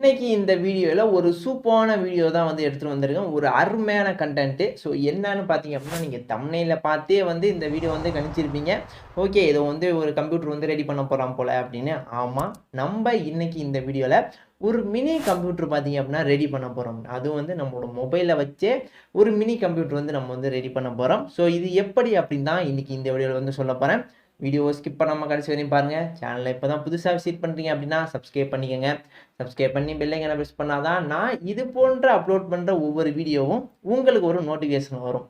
இன்னைக்கு இந்த வீடியோல ஒரு சூப்பரான வீடியோ தான் வந்து எடுத்துட்டு வந்திருக்கேன். ஒரு அருமையான கன்டென்ட். ஸோ என்னன்னு பார்த்தீங்க அப்படின்னா, நீங்க தம்ப்நெயில்ல பார்த்தே வந்து இந்த வீடியோ வந்து கணிச்சிருப்பீங்க. ஓகே, இத வந்து ஒரு கம்ப்யூட்டர் வந்து ரெடி பண்ண போறான் போல அப்படின்னு. ஆமா, நம்ம இன்னைக்கு இந்த வீடியோல ஒரு மினி கம்ப்யூட்டர் பார்த்தீங்க அப்படின்னா ரெடி பண்ண போறோம். அதுவும் வந்து நம்மளோட மொபைல்ல வச்சே ஒரு மினி கம்ப்யூட்டர் வந்து நம்ம வந்து ரெடி பண்ண போறோம். ஸோ இது எப்படி அப்படின்னு தான் இன்னைக்கு இந்த வீடியோல வந்து சொல்லப் போறேன். வீடியோவை ஸ்கிப் பண்ணாம கடைசி வரையும் பாருங்க. சேனலை இப்பதான் புதுசா விசிட் பண்றீங்க அப்படின்னா சப்ஸ்கிரைப் பண்ணிக்கங்க. சப்ஸ்கிரைப் பண்ணி பெல் ஐகானை பிரஸ் பண்ணாதான் நான் இது போன்ற அப்லோட் பண்ற ஒவ்வொரு வீடியோவும் உங்களுக்கு ஒரு நோட்டிஃபிகேஷன் வரும்.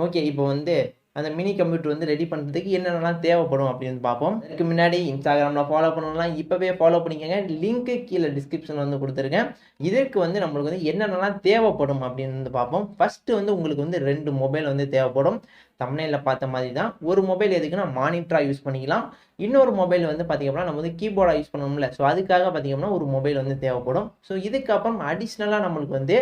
ஓகே, இப்போ வந்து அந்த மினி கம்ப்யூட்டர் வந்து ரெடி பண்ணுறதுக்கு என்னென்னலாம் தேவைப்படும் அப்படின்னு பார்ப்போம். அதுக்கு முன்னாடி இன்ஸ்டாகிராமில் ஃபாலோ பண்ணணும்லாம் இப்போவே ஃபாலோ பண்ணிக்கோங்க. லிங்க்கு கீழே டிஸ்கிரிப்ஷன் வந்து கொடுத்துருக்கேன். இதற்கு வந்து நம்மளுக்கு வந்து என்னென்னலாம் தேவைப்படும் அப்படின்னு வந்து பார்ப்போம். ஃபஸ்ட்டு வந்து உங்களுக்கு வந்து 2 மொபைல் வந்து தேவைப்படும். தம்ப்நெயில்ல பார்த்த மாதிரி தான். ஒரு மொபைல் எதுக்குன்னா மானிட்டராக யூஸ் பண்ணிக்கலாம். இன்னொரு மொபைல் வந்து பார்த்திங்க அப்படின்னா நம்ம வந்து கீபோர்டாக யூஸ் பண்ணணும்ல. ஸோ அதுக்காக பார்த்திங்கன்னா ஒரு மொபைல் வந்து தேவைப்படும். ஸோ இதுக்கப்புறம் அடிஷ்னலாக நம்மளுக்கு வந்து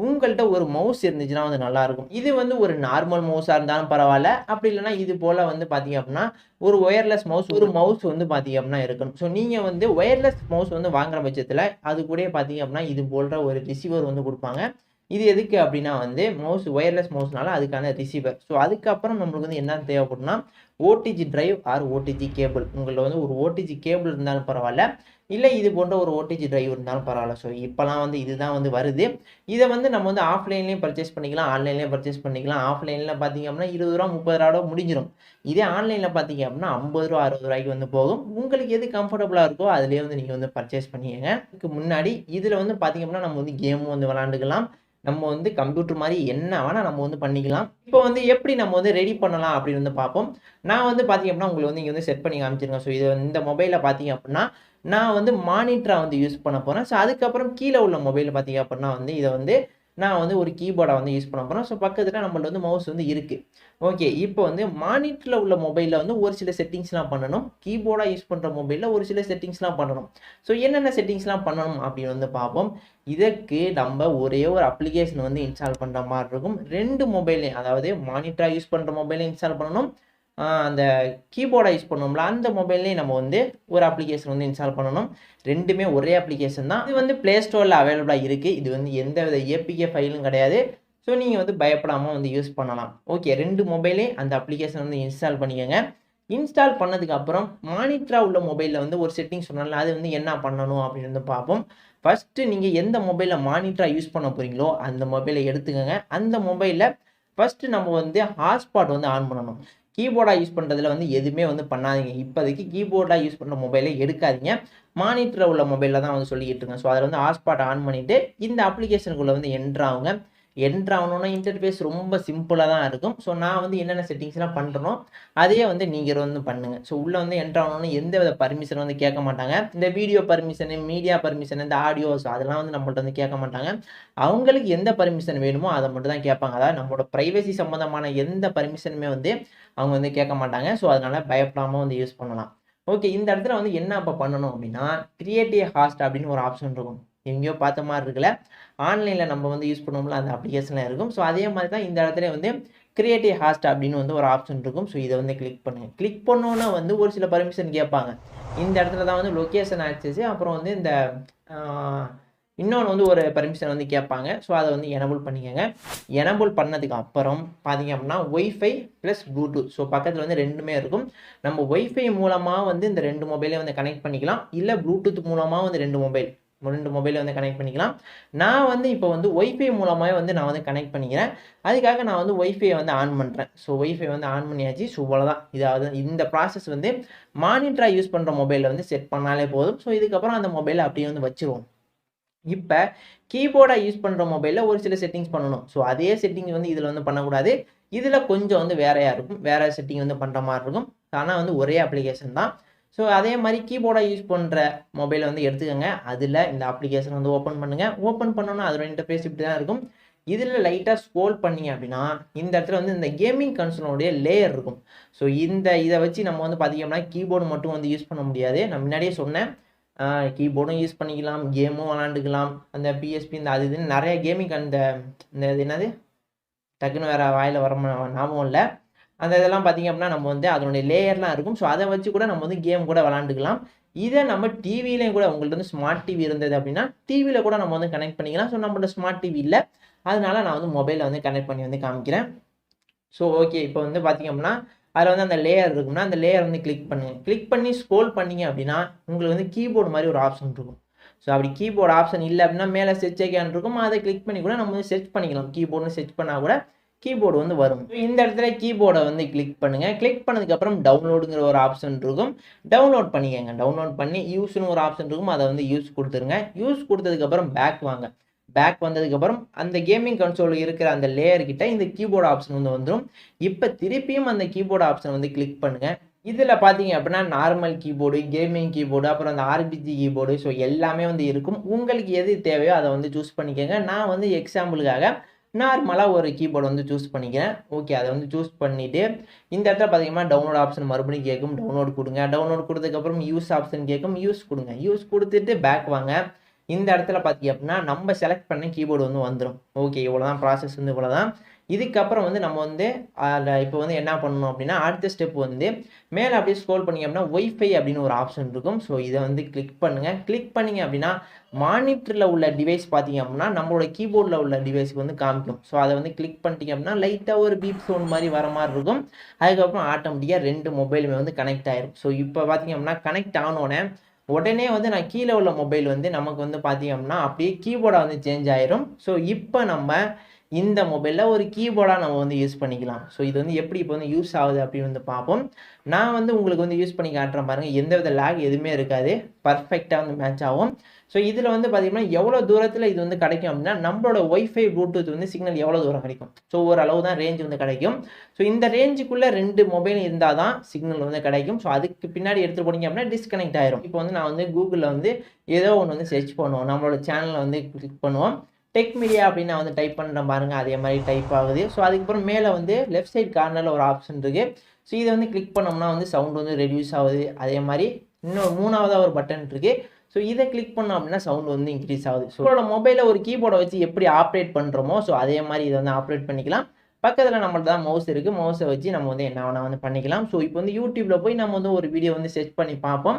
உங்கள்கிட்ட ஒரு மவுஸ் இருந்துச்சுன்னா வந்து நல்லாயிருக்கும். இது வந்து ஒரு நார்மல் மவுஸாக இருந்தாலும் பரவாயில்ல. அப்படி இல்லைனா இது போல் வந்து பார்த்தீங்க அப்படின்னா ஒரு ஒயர்லெஸ் மவுஸ், ஒரு மவுஸ் வந்து பார்த்தீங்க அப்படின்னா இருக்கணும். ஸோ நீங்கள் வந்து ஒயர்லெஸ் மவுஸ் வந்து வாங்குற பட்சத்தில் அது கூட பார்த்தீங்க அப்படின்னா இது போன்ற ஒரு ரிசீவர் வந்து கொடுப்பாங்க. இது எதுக்கு அப்படின்னா வந்து மவுஸ் ஒயர்லெஸ் மவுஸ்னால அதுக்கான ரிசீவர். ஸோ அதுக்கப்புறம் நம்மளுக்கு வந்து என்ன தேவைப்படும்னா OTG drive or OTG cable. உங்கள்ட்ட வந்து ஒரு ஓடிஜி கேபிள் இருந்தாலும் பரவாயில்ல, இல்லை இது போன்ற ஒரு ஓடிஜி டிரைவ் இருந்தாலும் பரவாயில்ல. ஸோ இப்போலாம் வந்து இதுதான் வந்து வருது. இதை வந்து நம்ம வந்து ஆஃப்லைன்லேயும் பர்ச்சேஸ் பண்ணிக்கலாம், ஆன்லைன்லேயும் பர்ச்சேஸ் பண்ணிக்கலாம். ஆஃப்லைனில் பார்த்தீங்க அப்படின்னா 20 ரூபா 30 ரூபா முடிஞ்சிடும். இதே ஆன்லைனில் பார்த்தீங்க அப்படின்னா 50 ரூபா 60 ரூபாய்க்கு வந்து போகும். உங்களுக்கு எது கம்ஃபர்டபுளாக இருக்கோ அதிலேயே வந்து நீங்கள் வந்து பர்ச்சேஸ் பண்ணிக்கங்க. இதுக்கு முன்னாடி இதில் வந்து பார்த்தீங்க அப்படின்னா நம்ம வந்து கேமும் வந்து விளாண்டுக்கலாம். நம்ம வந்து கம்ப்யூட்டர் மாதிரி என்ன வேணால் நம்ம வந்து பண்ணிக்கலாம். இப்போ வந்து எப்படி நம்ம வந்து ரெடி பண்ணலாம் அப்படின்னு வந்து பார்ப்போம். நான் வந்து பார்த்தீங்க அப்படின்னா உங்களுக்கு வந்து இங்கே வந்து செட் பண்ணி காமிச்சிருக்கேன். ஸோ இது இந்த மொபைலில் பார்த்தீங்க அப்படின்னா நான் வந்து மானிட்டராக வந்து யூஸ் பண்ண போகிறேன். ஸோ அதுக்கப்புறம் கீழே உள்ள மொபைலில் பார்த்தீங்க அப்படின்னா வந்து இதை வந்து நான் வந்து ஒரு கீபோர்டை வந்து யூஸ் பண்ண போகிறேன். ஸோ பக்கத்தில் நம்மள்ட்ட வந்து மவுஸ் வந்து இருக்குது. ஓகே, இப்போ வந்து மானிட்டரில் உள்ள மொபைலில் வந்து ஒரு சில செட்டிங்ஸ்லாம் பண்ணணும். கீபோர்டாக யூஸ் பண்ணுற மொபைலில் ஒரு சில செட்டிங்ஸ்லாம் பண்ணணும். ஸோ என்னென்ன செட்டிங்ஸ்லாம் பண்ணணும் அப்படின்னு வந்து பார்ப்போம். இதற்கு நம்ம ஒரே ஒரு அப்ளிகேஷன் வந்து இன்ஸ்டால் பண்ணுற மாதிரி இருக்கும். 2 மொபைலையும், அதாவது மானிட்டராக யூஸ் பண்ணுற மொபைலையும் இன்ஸ்டால் பண்ணணும், அந்த கீபோர்டை யூஸ் பண்ணோம்ல அந்த மொபைல்லேயே நம்ம வந்து ஒரு அப்ளிகேஷன் வந்து இன்ஸ்டால் பண்ணணும். 2மே ஒரே அப்ளிகேஷன் தான். இது வந்து ப்ளே ஸ்டோரில் அவைலபிளாக இருக்குது. இது வந்து எந்த வித ஏபிகே ஃபைலும் கிடையாது. ஸோ நீங்கள் வந்து பயப்படாமல் வந்து யூஸ் பண்ணலாம். ஓகே, 2 மொபைலே அந்த அப்ளிகேஷன் வந்து இன்ஸ்டால் பண்ணிக்கோங்க. இன்ஸ்டால் பண்ணதுக்கு அப்புறம் மானிட்டராக உள்ள மொபைலில் வந்து ஒரு செட்டிங் சொன்னால அது வந்து என்ன பண்ணணும் அப்படின்னு வந்து பார்ப்போம். ஃபஸ்ட்டு நீங்கள் எந்த மொபைலில் மானிட்டராக யூஸ் பண்ண போகிறீங்களோ அந்த மொபைலை எடுத்துக்கோங்க. அந்த மொபைலில் ஃபஸ்ட்டு நம்ம வந்து ஹாட்ஸ்பாட் வந்து ஆன் பண்ணணும். கீபோர்டாக யூஸ் பண்ணுறதுல வந்து எதுவுமே வந்து பண்ணாதீங்க. இப்போதைக்கு கீபோர்டாக யூஸ் பண்ணுற மொபைலை எடுக்காதீங்க. மானிட்டரில் உள்ள மொபைலில் தான் வந்து சொல்லிக்கிட்டு இருக்கேன். ஸோ அதில் வந்து ஹாட்ஸ்பாட் ஆன் பண்ணிவிட்டு இந்த அப்ளிகேஷனுக்குள்ளே வந்து என்ட்ரு ஆகுங்க. என்ட்ரு ஆகணுன்னா இன்டர்ஃபேஸ் ரொம்ப சிம்பிளாக தான் இருக்கும். ஸோ நான் வந்து என்னென்ன செட்டிங்ஸ்லாம் பண்ணுறனோ அதையே வந்து நீங்கள் வந்து பண்ணுங்கள். ஸோ உள்ளே வந்து என்ட்ரு ஆகணும்னு எந்த வித பர்மிஷன் வந்து கேட்க மாட்டாங்க. இந்த வீடியோ பர்மிஷனு, மீடியா பர்மிஷன், இந்த ஆடியோஸ் அதெல்லாம் வந்து நம்மள்ட்ட வந்து கேட்க மாட்டாங்க. அவங்களுக்கு எந்த பர்மிஷன் வேணுமோ அதை மட்டும் தான் கேட்பாங்க. அதாவது நம்மளோட ப்ரைவசி சம்மந்தமான எந்த பர்மிஷனுமே வந்து அவங்க வந்து கேட்க மாட்டாங்க. ஸோ அதனால் பயப்படாமல் வந்து யூஸ் பண்ணலாம். ஓகே, இந்த இடத்துல வந்து என்ன அப்போ பண்ணணும் அப்படின்னா கிரியேட் ஏ ஹாஸ்ட் அப்படின்னு ஒரு ஆப்ஷன் இருக்கும். எங்கேயோ பார்த்த மாதிரி இருக்குல்ல, ஆன்லைனில் நம்ம வந்து யூஸ் பண்ணுவோம்ல அந்த அப்ளிகேஷன்லாம் இருக்கும். ஸோ அதே மாதிரி தான் இந்த இடத்துல வந்து கிரியேட் ஏ ஹாஸ்ட் அப்படின்னு வந்து ஒரு ஆப்ஷன் இருக்கும். ஸோ இதை வந்து கிளிக் பண்ணுங்கள். கிளிக் பண்ணோன்னா வந்து ஒரு சில பர்மிஷன் கேட்பாங்க. இந்த இடத்துல தான் வந்து லொக்கேஷன் ஆக்சஸ், அப்புறம் வந்து இந்த இன்னொன்று வந்து ஒரு பர்மிஷன் வந்து கேட்பாங்க. ஸோ அதை வந்து எனபிள் பண்ணிக்கோங்க. எனபிள் பண்ணதுக்கு அப்புறம் பார்த்தீங்க அப்படின்னா ஒய்ஃபை ப்ளஸ் ப்ளூடூத். ஸோ பக்கத்தில் வந்து 2மே இருக்கும். நம்ம ஒய்ஃபை மூலமாக வந்து இந்த 2 மொபைலே வந்து கனெக்ட் பண்ணிக்கலாம். இல்லை ப்ளூடூத் மூலமாக வந்து 2 மொபைலை வந்து கனெக்ட் பண்ணிக்கலாம். நான் வந்து இப்போ வந்து ஒய்ஃபை மூலமாக வந்து நான் வந்து கனெக்ட் பண்ணிக்கிறேன். அதுக்காக நான் வந்து ஒய்ஃபையை வந்து ஆன் பண்ணுறேன். ஸோ ஒய்ஃபை வந்து ஆன் பண்ணியாச்சு. ஸோ அவ்வளோதான். இதாவது இந்த ப்ராசஸ் வந்து மானிட்டராக யூஸ் பண்ணுற மொபைலில் வந்து செட் பண்ணாலே போதும். ஸோ இதுக்கப்புறம் அந்த மொபைலை அப்படியே வந்து வச்சுருவோம். இப்போ கீபோர்டாக யூஸ் பண்ணுற மொபைலில் ஒரு சில செட்டிங்ஸ் பண்ணணும். ஸோ அதே செட்டிங் வந்து இதில் வந்து பண்ணக்கூடாது. இதில் கொஞ்சம் வந்து வேறையாக இருக்கும். வேறு செட்டிங் வந்து பண்ணுற மாதிரி இருக்கும். ஆனால் வந்து ஒரே அப்ளிகேஷன் தான். ஸோ அதே மாதிரி கீபோர்டாக யூஸ் பண்ணுற மொபைலை வந்து எடுத்துக்கோங்க. அதில் இந்த அப்ளிகேஷன் வந்து ஓப்பன் பண்ணுங்கள். ஓப்பன் பண்ணோன்னா அதோட இன்டர்ஃபேஸ் இப்படி தான் இருக்கும். இதில் லைட்டாக ஸ்க்ரோல் பண்ணிங்க அப்படின்னா இந்த இடத்துல வந்து இந்த கேமிங் கன்சோலுடைய லேயர் இருக்கும். ஸோ இதை வச்சு நம்ம வந்து பார்த்திங்கன்னா கீபோர்டு மட்டும் வந்து யூஸ் பண்ண முடியாது. நான் முன்னாடியே சொன்னேன், கீபோர்டும் யூஸ் பண்ணிக்கலாம், கேமும் விளாண்டுக்கலாம். அந்த பிஎஸ்பி இந்த அது இதுன்னு நிறைய கேமிங் அந்த இது என்னது டக்குன்னு வேறு வாயில் வர ஞாபகம் இல்லை. அந்த இதெல்லாம் பார்த்திங்க அப்படின்னா நம்ம வந்து அதனுடைய லேயர்லாம் இருக்கும். ஸோ அதை வச்சு கூட நம்ம வந்து கேம் கூட விளாண்டுக்கலாம். இதை நம்ம டிவிலையும் கூட உங்கள்ட்ட வந்து ஸ்மார்ட் டிவி இருந்தது அப்படின்னா டிவியில் கூட நம்ம வந்து கனெக்ட் பண்ணிக்கலாம். ஸோ நம்மளோட ஸ்மார்ட் டிவி இல்லை, அதனால நான் வந்து மொபைலில் வந்து கனெக்ட் பண்ணி வந்து காமிக்கிறேன். ஸோ ஓகே, இப்போ வந்து பார்த்திங்க அப்படின்னா அதில் வந்து அந்த லேயர் இருக்கும்னா அந்த லேயர் வந்து கிளிக் பண்ணுங்கள். கிளிக் பண்ணி ஸ்க்ரோல் பண்ணிங்க அப்படின்னா உங்களுக்கு வந்து கீபோர்டு மாதிரி ஒரு ஆப்ஷன் இருக்கும். ஸோ அப்படி கீபோர்டு ஆப்ஷன் இல்லை அப்படின்னா மேலே செர்ச் ஐக்கான் இருக்கும், அதை கிளிக் பண்ணி கூட நம்ம வந்து செர்ச் பண்ணிக்கலாம். கீபோர்டுன்னு செர்ச் பண்ணால் கூட கீபோர்டு வந்து வரும். இந்த இடத்துல கீபோர்டை வந்து கிளிக் பண்ணுங்கள். கிளிக் பண்ணதுக்கப்புறம் டவுன்லோடுங்கிற ஒரு ஆப்ஷன் இருக்கும், டவுன்லோட் பண்ணிக்கங்க. டவுன்லோட் பண்ணி யூஸ்னு ஒரு ஆப்ஷன் இருக்கும், அதை வந்து யூஸ் கொடுத்துருங்க. யூஸ் கொடுத்ததுக்கப்புறம் பேக் வாங்க. பேக் வந்ததுக்கப்புறம் அந்த கேமிங் கன்சோல் இருக்கிற அந்த லேயர் கிட்ட இந்த கீபோர்டு ஆப்ஷன் வந்து வந்துடும். இப்போ திருப்பியும் அந்த கீபோர்டு ஆப்ஷன் வந்து கிளிக் பண்ணுங்கள். இதில் பார்த்தீங்க அப்படின்னா நார்மல் கீபோர்டு, கேமிங் கீபோர்டு, அப்புறம் அந்த ஆர்பிஜி கீபோர்டு, ஸோ எல்லாமே வந்து இருக்கும். உங்களுக்கு எது தேவையோ அதை வந்து சூஸ் பண்ணிக்கோங்க. நான் வந்து எக்ஸாம்பிளுக்காக நார்மலாக ஒரு கீபோர்டு வந்து சூஸ் பண்ணிக்கிறேன். ஓகே, அதை வந்து சூஸ் பண்ணிவிட்டு இந்த இடத்துல பார்த்தீங்கன்னா டவுன்லோட் ஆப்ஷன் மறுபடியும் கேட்கும், டவுன்லோட் கொடுங்க. டவுன்லோட் கொடுத்ததுக்கப்புறம் யூஸ் ஆப்ஷன் கேட்கும், யூஸ் கொடுங்க. யூஸ் கொடுத்துட்டு பேக் வாங்க. இந்த இடத்துல பார்த்தீங்க அப்படின்னா நம்ம செலக்ட் பண்ண கீபோர்டு வந்து வந்துடும். ஓகே, இவ்வளோதான் ப்ராசஸ் வந்து இவ்வளோதான். இதுக்கப்புறம் வந்து நம்ம வந்து இப்போ வந்து என்ன பண்ணணும் அப்படின்னா அடுத்த ஸ்டெப் வந்து மேலே அப்படியே ஸ்க்ரோல் பண்ணிங்க அப்படின்னா ஒய்ஃபை அப்படின்னு ஒரு ஆப்ஷன் இருக்கும். ஸோ இதை வந்து கிளிக் பண்ணுங்கள். கிளிக் பண்ணிங்க அப்படின்னா மானிட்டரில் உள்ள டிவைஸ் பார்த்தீங்க அப்படின்னா நம்மளோட கீபோர்டில் உள்ள டிவைஸ்க்கு வந்து காமிக்கும். ஸோ அதை வந்து கிளிக் பண்ணிட்டீங்க அப்படின்னா லைட்டாக ஒரு பீப் சவுண்ட் மாதிரி வர மாதிரி இருக்கும். அதுக்கப்புறம் ஆட்டோமேட்டிக்காக 2 மொபைலுமே வந்து கனெக்ட் ஆயிரும். ஸோ இப்போ பார்த்தீங்க அப்படின்னா கனெக்ட் ஆனோடனே உடனே வந்து நான் கீழே உள்ள மொபைல் வந்து நமக்கு வந்து பார்த்தீங்க அப்படின்னா அப்படியே கீபோர்டாக வந்து சேஞ்ச் ஆயிரும். ஸோ இப்போ நம்ம இந்த மொபைலில் ஒரு கீபோர்டாக நம்ம வந்து யூஸ் பண்ணிக்கலாம். ஸோ இது வந்து எப்படி இப்போ வந்து யூஸ் ஆகுது அப்படின்னு வந்து பார்ப்போம். நான் வந்து உங்களுக்கு வந்து யூஸ் பண்ணி காட்டுறேன் பாருங்கள். எந்தவித லேக் எதுவுமே இருக்காது, பர்ஃபெக்டாக வந்து மேட்ச் ஆகும். ஸோ இதில் வந்து பார்த்திங்கன்னா எவ்வளோ தூரத்தில் இது வந்து கிடைக்கும் அப்படின்னா நம்மளோட ஒய்ஃபை ப்ளூடூத் வந்து சிக்னல் எவ்வளோ தூரம் கிடைக்கும். ஸோ ஓரளவு தான் ரேஞ்ச் வந்து கிடைக்கும். ஸோ இந்த ரேஞ்சுக்குள்ளே 2 மொபைல் இருந்தால் தான் சிக்னல் வந்து கிடைக்கும். ஸோ அதுக்கு பின்னாடி எடுத்துகிட்டு போனீங்க அப்படின்னா டிஸ்கனெக்ட் ஆயிரும். இப்போ வந்து நான் வந்து கூகுளில் வந்து ஏதோ ஒன்று வந்து சர்ச் பண்ணுவோம், நம்மளோட சேனலை வந்து கிளிக் பண்ணுவோம். டெக் மீடியா அப்படின்னு நான் வந்து டைப் பண்ணுறேன் பாருங்கள், அதே மாதிரி டைப் ஆகுது. ஸோ அதுக்கப்புறம் மேலே வந்து லெஃப்ட் சைட் கார்னரில் ஒரு ஆப்ஷன் இருக்குது. ஸோ இதை வந்து கிளிக் பண்ணோம்னா வந்து சவுண்ட் வந்து ரெடியூஸ் ஆகுது. அதே மாதிரி இன்னும் 3ஆவதாக ஒரு பட்டன் இருக்குது. ஸோ இதை கிளிக் பண்ணோம் அப்படின்னா சவுண்ட் வந்து இன்க்ரீஸ் ஆகுது. ஸோ உங்களோட மொபைலில் ஒரு கீபோர்டை வச்சு எப்படி ஆப்ரேட் பண்ணுறோமோ ஸோ அதே மாதிரி இதை வந்து ஆப்ரேட் பண்ணிக்கலாம். பக்கத்தில் நம்மள்ட்ட தான் மவுஸ் இருக்குது, மவுஸை வச்சு நம்ம வந்து என்ன வேணால் வந்து பண்ணிக்கலாம். ஸோ இப்போ வந்து யூடியூப்பில் போய் நம்ம வந்து ஒரு வீடியோ வந்து செர்ச் பண்ணி பார்ப்போம்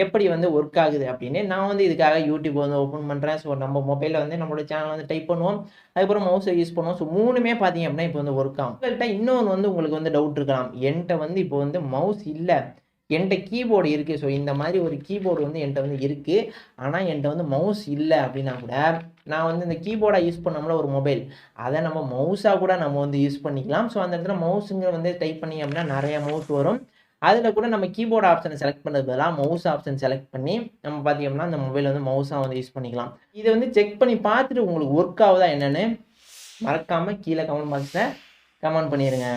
எப்படி வந்து ஒர்க் ஆகுது அப்படின்னு. நான் வந்து இதுக்காக யூடியூப் வந்து ஓப்பன் பண்ணுறேன். ஸோ நம்ம மொபைலில் வந்து நம்மளோட சேனல் வந்து டைப் பண்ணுவோம், அதுக்கப்புறம் மவுஸை யூஸ் பண்ணுவோம். ஸோ 3மே பார்த்தீங்க அப்படின்னா இப்போ வந்து ஒர்க் ஆகும். உங்கள்கிட்ட இன்னொன்று வந்து உங்களுக்கு வந்து டவுட் இருக்கலாம், என்கிட்ட வந்து இப்போ வந்து மவுஸ் இல்லை, என்கிட்ட கீபோர்டு இருக்குது. ஸோ இந்த மாதிரி ஒரு கீபோர்டு வந்து என்கிட்ட வந்து இருக்குது, ஆனால் என்கிட்ட வந்து மவுஸ் இல்லை அப்படின்னா கூட நான் வந்து இந்த கீபோர்டாக யூஸ் பண்ணோம்ல ஒரு மொபைல், அதை நம்ம மவுஸாக கூட நம்ம வந்து யூஸ் பண்ணிக்கலாம். ஸோ அந்த இடத்துல மவுஸுங்கிற வந்து டைப் பண்ணி அப்படின்னா நிறைய மவுஸ் வரும். அதில் கூட நம்ம கீபோர்டு ஆப்ஷனை செலக்ட் பண்ணுறது பதிலாக மவுஸ் ஆப்ஷன் செலக்ட் பண்ணி நம்ம பார்த்தீங்கன்னா அந்த மொபைல் வந்து மவுஸாக வந்து யூஸ் பண்ணிக்கலாம். இதை வந்து செக் பண்ணி பார்த்துட்டு உங்களுக்கு ஒர்க் ஆகுதா என்னென்னு மறக்காமல் கீழே கமெண்ட் பாக்ஸில் கமெண்ட் பண்ணிடுங்க.